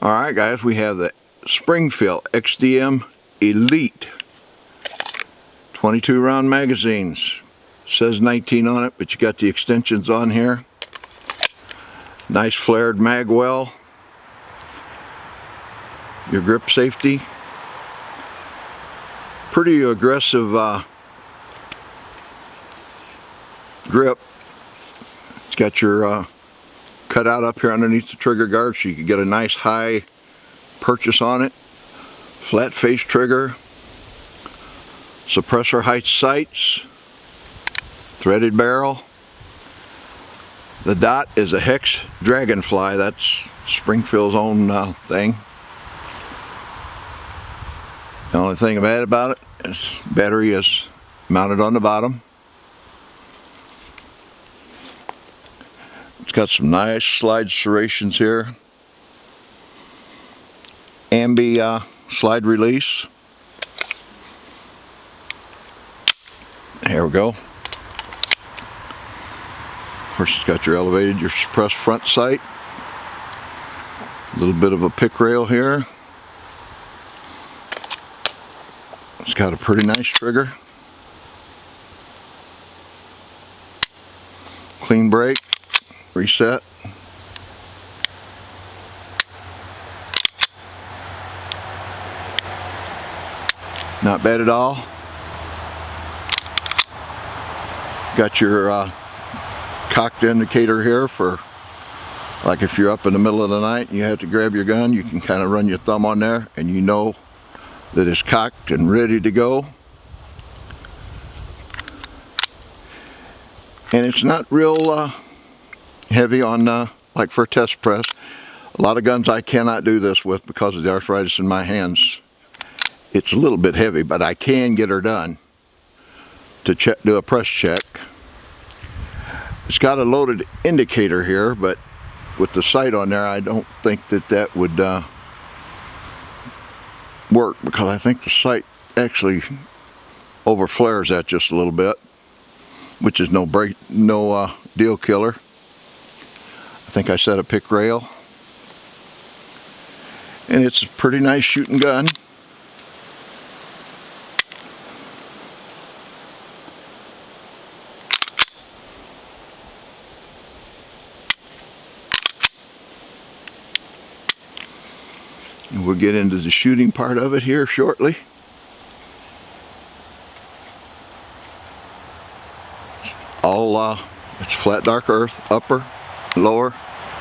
Alright guys, we have the Springfield XDmElite 22 round magazines. Says 19 on it, but you got the extensions on here. Nice flared mag well. Your grip safety. Pretty aggressive grip. It's got your cutout up here underneath the trigger guard so you can get a nice high purchase on it. Flat face trigger. Suppressor height sights. Threaded barrel. The dot is a hex dragonfly. That's Springfield's own thing. The only thing bad about it is battery is mounted on the bottom. It's got some nice slide serrations here. Ambi slide release. Here we go. Of course, it's got your elevated, your suppressed front sight. A little bit of a pick rail here. It's got a pretty nice trigger. Clean brake. Reset. Not bad at all. Got your cocked indicator here for, like, if you're up in the middle of the night and you have to grab your gun, you can kind of run your thumb on there and you know that it's cocked and ready to go. And it's not real heavy on like for a test press. A lot of guns I cannot do this with because of the arthritis in my hands. It's a little bit heavy, but I can get her done to check, do a press check. It's got a loaded indicator here, but with the sight on there, I don't think that would work, because I think the sight actually overflares that just a little bit, which is no deal killer. I think I set a pick rail, and it's a pretty nice shooting gun. And we'll get into the shooting part of it here shortly. All it's flat dark earth, upper, lower,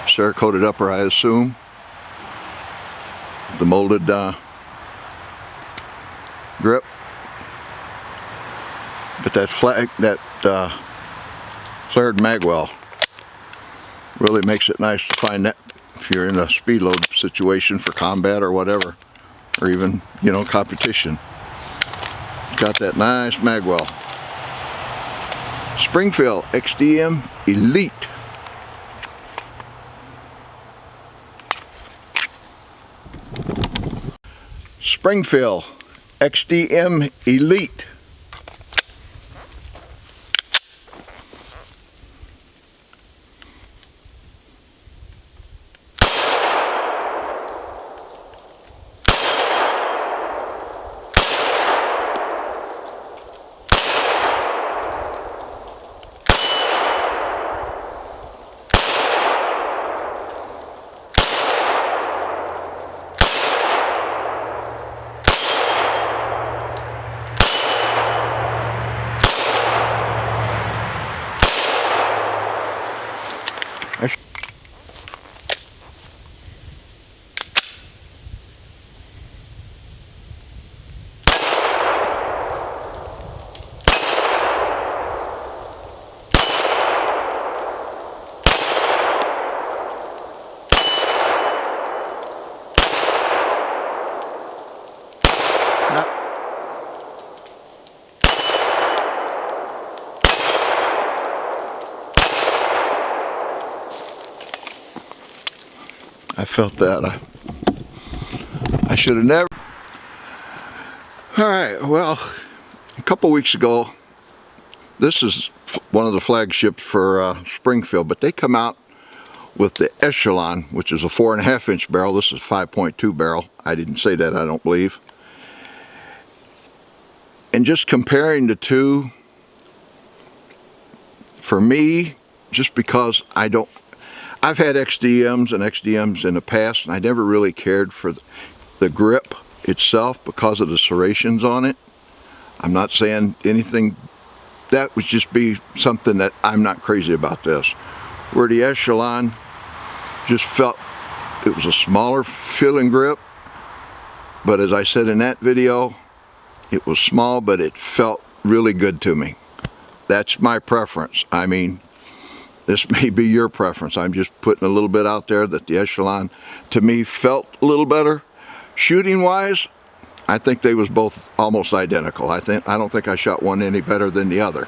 Cerakoted upper, I assume. The molded grip. But that flared magwell really makes it nice to find that if you're in a speed load situation for combat or whatever, or even, you know, competition. Got that nice magwell. Springfield XDmElite. Springfield XDmElite. I felt that. I should have never. Alright, well, a couple weeks ago, this is one of the flagships for Springfield, but they come out with the Echelon, which is a 4.5 inch barrel. This is 5.2 barrel. I didn't say that, I don't believe. And just comparing the two, for me, just because I've had XDMs in the past, and I never really cared for the grip itself because of the serrations on it. I'm not saying anything, that would just be something that I'm not crazy about this. Where the Echelon just felt it was a smaller feeling grip, but as I said in that video, it was small, but it felt really good to me. That's my preference. I mean, this may be your preference. I'm just putting a little bit out there that the Echelon, to me, felt a little better. Shooting wise, I think they was both almost identical. I don't think I shot one any better than the other.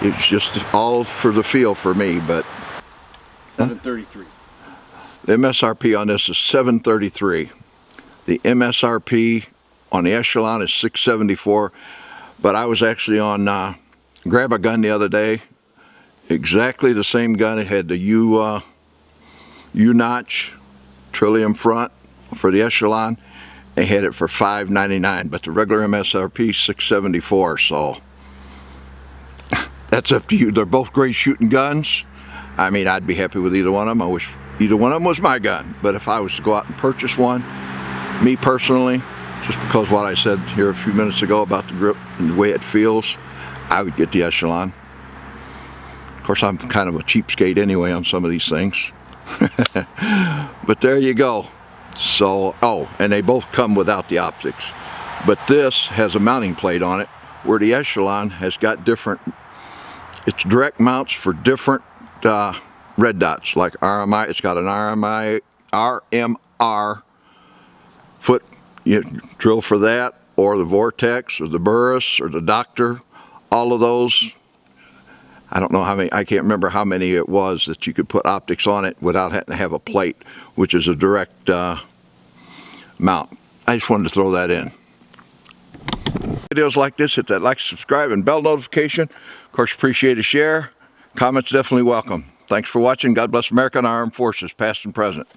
It's just all for the feel for me, but 733. The MSRP on this is $733. The MSRP on the Echelon is $674. But I was actually on Grab a Gun the other day. Exactly the same gun. It had the U-notch Trillium front for the Echelon. They had it for $599, but the regular MSRP is $674. So that's up to you. They're both great shooting guns. I mean, I'd be happy with either one of them. I wish either one of them was my gun. But if I was to go out and purchase one, me personally, just because what I said here a few minutes ago about the grip and the way it feels, I would get the Echelon. Of course, I'm kind of a cheapskate anyway on some of these things. But there you go. So, oh, and they both come without the optics. But this has a mounting plate on it, where the Echelon has got different, it's direct mounts for different red dots, like RMI. It's got an RMR foot, you drill for that, or the Vortex, or the Burris, or the Doctor. All of those, I don't know how many, I can't remember how many it was that you could put optics on it without having to have a plate, which is a direct mount. I just wanted to throw that in. Videos like this, hit that like, subscribe, and bell notification. Of course, appreciate a share. Comments definitely welcome. Thanks for watching. God bless America and our armed forces, past and present.